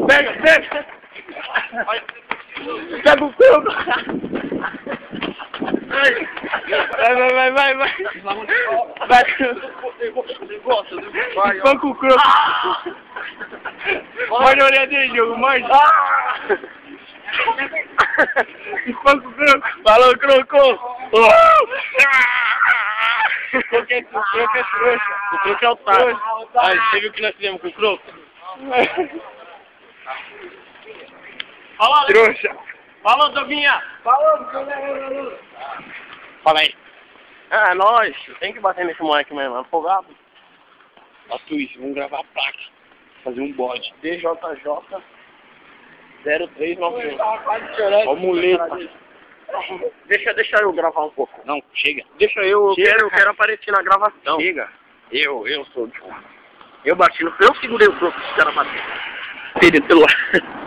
Pega, pega! Pega o croco! Vai! Vai! Espanca o croco! Morde a orelha dele, jogo, morde! Espanca o croco! Falou, croco! O croco é trouxa! O croco é otário! Aí, você viu o que nós fizemos com o croco? Fala, Trouxa! fala, Doguinha! Fala aí! Ah, nós! Tem que bater nesse moleque mesmo, afogado. Ó, Twitch, vamos gravar a placa. Fazer um bode. DJJ 0391. Ó, muleta. Deixa eu gravar um pouco. Não, chega. Deixa eu quero aparecer na gravação. Chega. Eu sou o John. Eu bati no... Eu segurei o croco, os caras bateram. Perdi pelo ar.